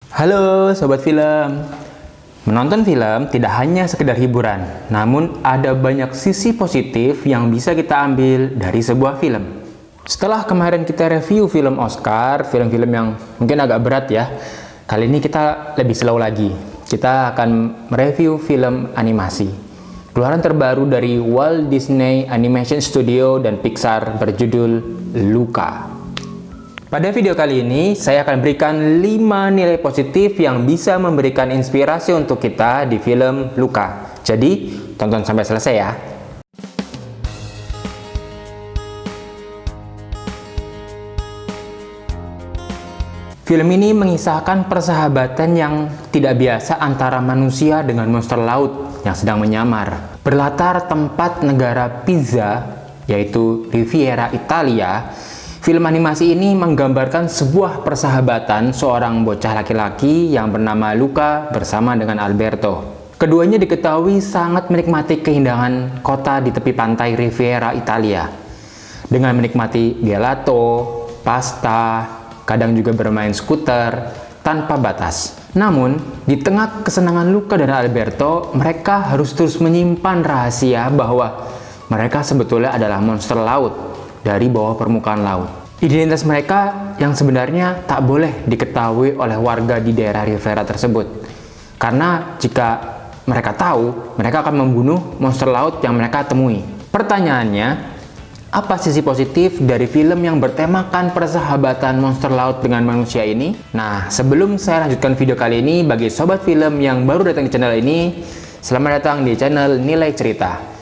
Halo Sobat Film. Menonton film tidak hanya sekedar hiburan, namun ada banyak sisi positif yang bisa kita ambil dari sebuah film. Setelah kemarin kita review film Oscar, film-film yang mungkin agak berat ya, kali ini kita lebih slow lagi. Kita akan mereview film animasi. Keluaran terbaru dari Walt Disney Animation Studio dan Pixar berjudul Luca. Pada video kali ini, saya akan berikan 5 nilai positif yang bisa memberikan inspirasi untuk kita di film Luca. Jadi, tonton sampai selesai ya. Film ini mengisahkan persahabatan yang tidak biasa antara manusia dengan monster laut yang sedang menyamar. Berlatar tempat negara Pizza, yaitu Riviera, Italia. Film animasi ini menggambarkan sebuah persahabatan seorang bocah laki-laki yang bernama Luca bersama dengan Alberto. Keduanya diketahui sangat menikmati keindahan kota di tepi pantai Riviera, Italia. Dengan menikmati gelato, pasta, kadang juga bermain skuter, tanpa batas. Namun, di tengah kesenangan Luca dan Alberto, mereka harus terus menyimpan rahasia bahwa mereka sebetulnya adalah monster laut dari bawah permukaan laut. Identitas mereka yang sebenarnya tak boleh diketahui oleh warga di daerah Riviera tersebut. Karena jika mereka tahu, mereka akan membunuh monster laut yang mereka temui. Pertanyaannya, apa sisi positif dari film yang bertemakan persahabatan monster laut dengan manusia ini? Nah, sebelum saya lanjutkan video kali ini, bagi sobat film yang baru datang di channel ini, selamat datang di channel Nilai Cerita.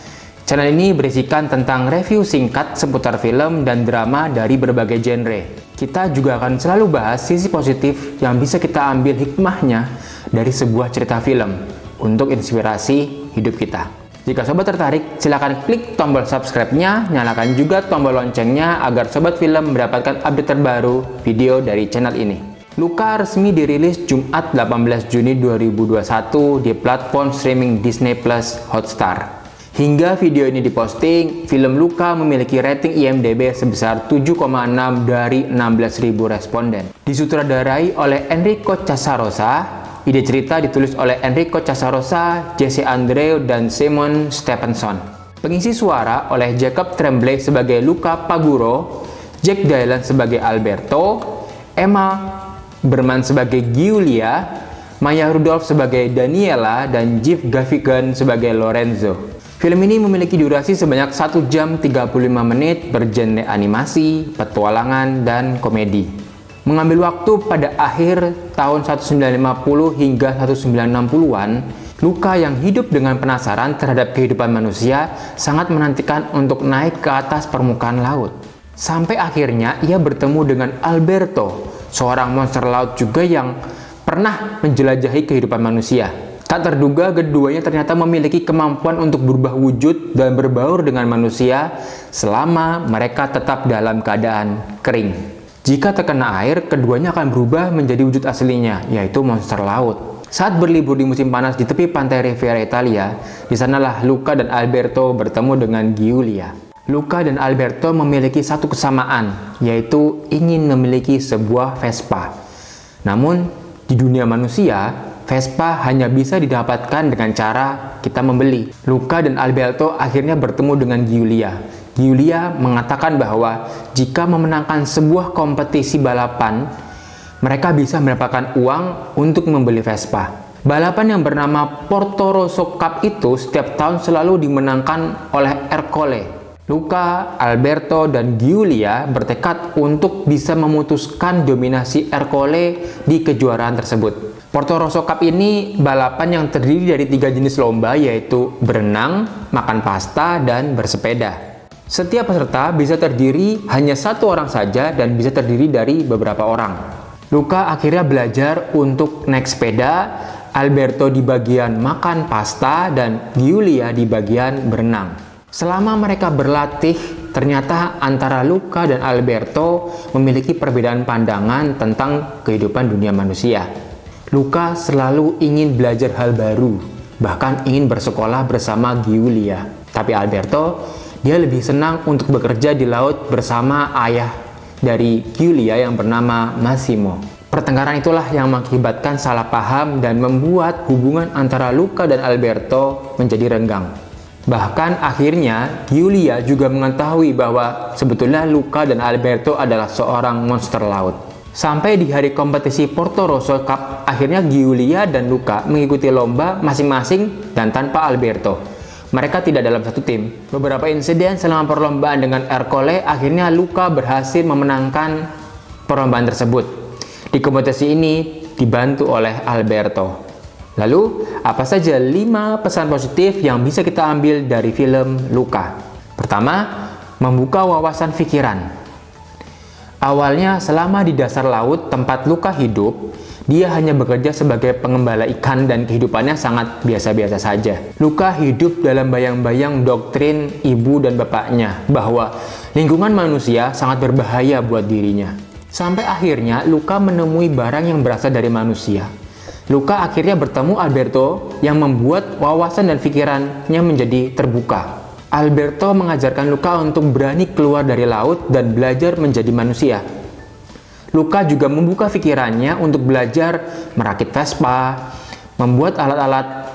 Channel ini berisikan tentang review singkat seputar film dan drama dari berbagai genre. Kita juga akan selalu bahas sisi positif yang bisa kita ambil hikmahnya dari sebuah cerita film untuk inspirasi hidup kita. Jika sobat tertarik, silakan klik tombol subscribe-nya, nyalakan juga tombol loncengnya agar sobat film mendapatkan update terbaru video dari channel ini. Luca resmi dirilis Jumat 18 Juni 2021 di platform streaming Disney Plus Hotstar. Hingga video ini diposting, film Luca memiliki rating IMDb sebesar 7,6 dari 16.000 responden. Disutradarai oleh Enrico Casarosa, ide cerita ditulis oleh Enrico Casarosa, Jesse Andreu, dan Simon Stephenson. Pengisi suara oleh Jacob Tremblay sebagai Luca Paguro, Jack Dylan sebagai Alberto, Emma Berman sebagai Giulia, Maya Rudolph sebagai Daniela, dan Jeff Gaffigan sebagai Lorenzo. Film ini memiliki durasi sebanyak 1 jam 35 menit bergenre animasi, petualangan, dan komedi. Mengambil waktu pada akhir tahun 1950 hingga 1960-an, Luca yang hidup dengan penasaran terhadap kehidupan manusia sangat menantikan untuk naik ke atas permukaan laut. Sampai akhirnya ia bertemu dengan Alberto, seorang monster laut juga yang pernah menjelajahi kehidupan manusia. Tak terduga keduanya ternyata memiliki kemampuan untuk berubah wujud dan berbaur dengan manusia selama mereka tetap dalam keadaan kering. Jika terkena air, keduanya akan berubah menjadi wujud aslinya, yaitu monster laut. Saat berlibur di musim panas di tepi pantai Riviera, Italia, di sanalah Luca dan Alberto bertemu dengan Giulia. Luca dan Alberto memiliki satu kesamaan, yaitu ingin memiliki sebuah Vespa. Namun, di dunia manusia, Vespa hanya bisa didapatkan dengan cara kita membeli. Luca dan Alberto akhirnya bertemu dengan Giulia. Giulia mengatakan bahwa jika memenangkan sebuah kompetisi balapan, mereka bisa mendapatkan uang untuk membeli Vespa. Balapan yang bernama Porto Rosso Cup itu setiap tahun selalu dimenangkan oleh Ercole. Luca, Alberto, dan Giulia bertekad untuk bisa memutuskan dominasi Ercole di kejuaraan tersebut. Porto Rosso Cup ini balapan yang terdiri dari 3 jenis lomba, yaitu berenang, makan pasta, dan bersepeda. Setiap peserta bisa terdiri hanya 1 orang saja dan bisa terdiri dari beberapa orang. Luca akhirnya belajar untuk naik sepeda, Alberto di bagian makan pasta, dan Giulia di bagian berenang. Selama mereka berlatih, ternyata antara Luca dan Alberto memiliki perbedaan pandangan tentang kehidupan dunia manusia. Luca selalu ingin belajar hal baru, bahkan ingin bersekolah bersama Giulia. Tapi Alberto, dia lebih senang untuk bekerja di laut bersama ayah dari Giulia yang bernama Massimo. Pertengkaran itulah yang mengakibatkan salah paham dan membuat hubungan antara Luca dan Alberto menjadi renggang. Bahkan akhirnya Giulia juga mengetahui bahwa sebetulnya Luca dan Alberto adalah seorang monster laut. Sampai di hari kompetisi Porto Rosso Cup, akhirnya Giulia dan Luca mengikuti lomba masing-masing dan tanpa Alberto. Mereka tidak dalam satu tim. Beberapa insiden selama perlombaan dengan Ercole, akhirnya Luca berhasil memenangkan perlombaan tersebut. Di kompetisi ini dibantu oleh Alberto. Lalu, apa saja 5 pesan positif yang bisa kita ambil dari film Luca? Pertama, membuka wawasan pikiran. Awalnya, selama di dasar laut tempat Luca hidup, dia hanya bekerja sebagai pengembala ikan dan kehidupannya sangat biasa-biasa saja. Luca hidup dalam bayang-bayang doktrin ibu dan bapaknya bahwa lingkungan manusia sangat berbahaya buat dirinya. Sampai akhirnya Luca menemui barang yang berasal dari manusia. Luca akhirnya bertemu Alberto yang membuat wawasan dan pikirannya menjadi terbuka. Alberto mengajarkan Luca untuk berani keluar dari laut dan belajar menjadi manusia. Luca juga membuka pikirannya untuk belajar merakit Vespa, membuat alat-alat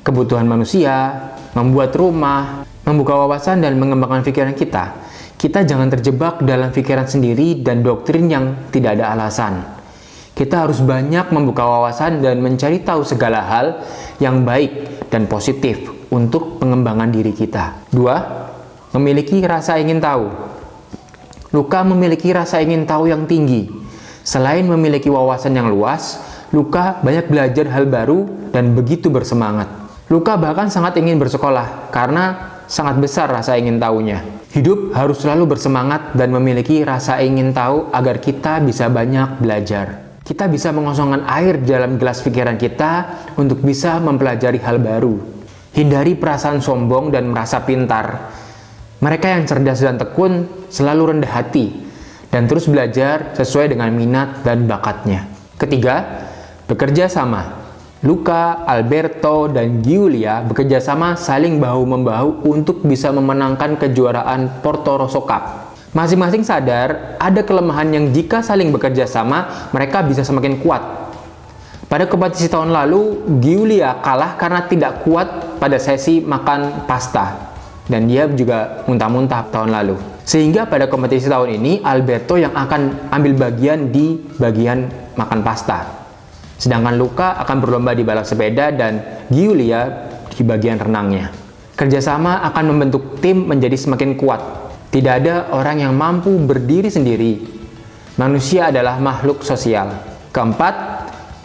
kebutuhan manusia, membuat rumah, membuka wawasan dan mengembangkan pikiran kita. Kita jangan terjebak dalam pikiran sendiri dan doktrin yang tidak ada alasan. Kita harus banyak membuka wawasan dan mencari tahu segala hal yang baik dan positif untuk pengembangan diri kita. 2. Memiliki rasa ingin tahu. Luca memiliki rasa ingin tahu yang tinggi. Selain memiliki wawasan yang luas, Luca banyak belajar hal baru dan begitu bersemangat. Luca bahkan sangat ingin bersekolah karena sangat besar rasa ingin tahunya. Hidup harus selalu bersemangat dan memiliki rasa ingin tahu agar kita bisa banyak belajar. Kita bisa mengosongkan air di dalam gelas pikiran kita untuk bisa mempelajari hal baru. Hindari perasaan sombong dan merasa pintar. Mereka yang cerdas dan tekun selalu rendah hati dan terus belajar sesuai dengan minat dan bakatnya. Ketiga, bekerja sama. Luca, Alberto, dan Giulia bekerja sama saling bahu-membahu untuk bisa memenangkan kejuaraan Porto Rosso Cup. Masing-masing sadar ada kelemahan yang jika saling bekerja sama, mereka bisa semakin kuat. Pada kompetisi tahun lalu, Giulia kalah karena tidak kuat pada sesi makan pasta. Dan dia juga muntah-muntah tahun lalu. Sehingga pada kompetisi tahun ini, Alberto yang akan ambil bagian di bagian makan pasta. Sedangkan Luca akan berlomba di balap sepeda dan Giulia di bagian renangnya. Kerjasama akan membentuk tim menjadi semakin kuat. Tidak ada orang yang mampu berdiri sendiri. Manusia adalah makhluk sosial. Keempat,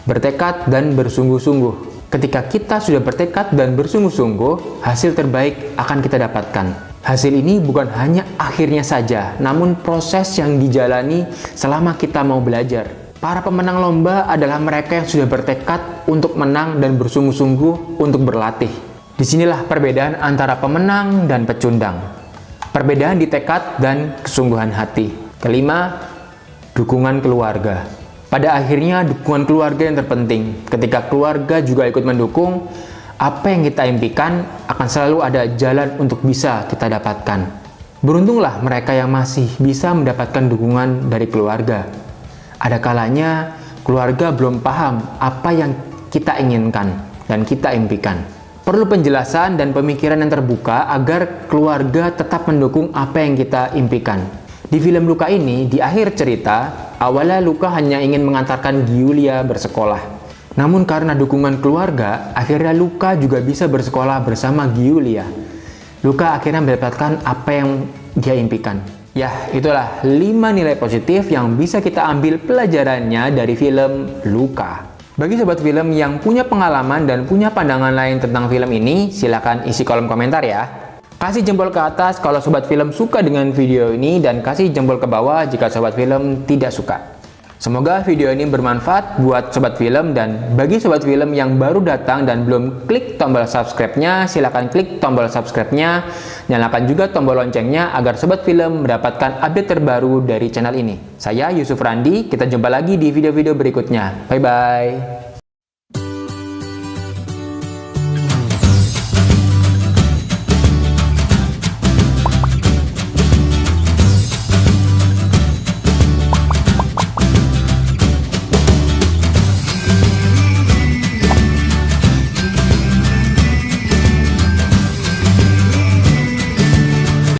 bertekad dan bersungguh-sungguh. Ketika kita sudah bertekad dan bersungguh-sungguh, hasil terbaik akan kita dapatkan. Hasil ini bukan hanya akhirnya saja, namun proses yang dijalani selama kita mau belajar. Para pemenang lomba adalah mereka yang sudah bertekad untuk menang dan bersungguh-sungguh untuk berlatih. Disinilah perbedaan antara pemenang dan pecundang. Perbedaan di tekad dan kesungguhan hati. Kelima, dukungan keluarga. Pada akhirnya, dukungan keluarga yang terpenting. Ketika keluarga juga ikut mendukung, apa yang kita impikan akan selalu ada jalan untuk bisa kita dapatkan. Beruntunglah mereka yang masih bisa mendapatkan dukungan dari keluarga. Ada kalanya keluarga belum paham apa yang kita inginkan dan kita impikan. Perlu penjelasan dan pemikiran yang terbuka agar keluarga tetap mendukung apa yang kita impikan. Di film Luca ini, di akhir cerita, awalnya Luca hanya ingin mengantarkan Giulia bersekolah. Namun karena dukungan keluarga, akhirnya Luca juga bisa bersekolah bersama Giulia. Luca akhirnya mendapatkan apa yang dia impikan. Ya, itulah 5 nilai positif yang bisa kita ambil pelajarannya dari film Luca. Bagi sobat film yang punya pengalaman dan punya pandangan lain tentang film ini, silakan isi kolom komentar ya. Kasih jempol ke atas kalau sobat film suka dengan video ini dan kasih jempol ke bawah jika sobat film tidak suka. Semoga video ini bermanfaat buat sobat film, dan bagi sobat film yang baru datang dan belum klik tombol subscribe-nya, silakan klik tombol subscribe-nya, nyalakan juga tombol loncengnya agar sobat film mendapatkan update terbaru dari channel ini. Saya Yusuf Randi, kita jumpa lagi di video-video berikutnya. Bye-bye.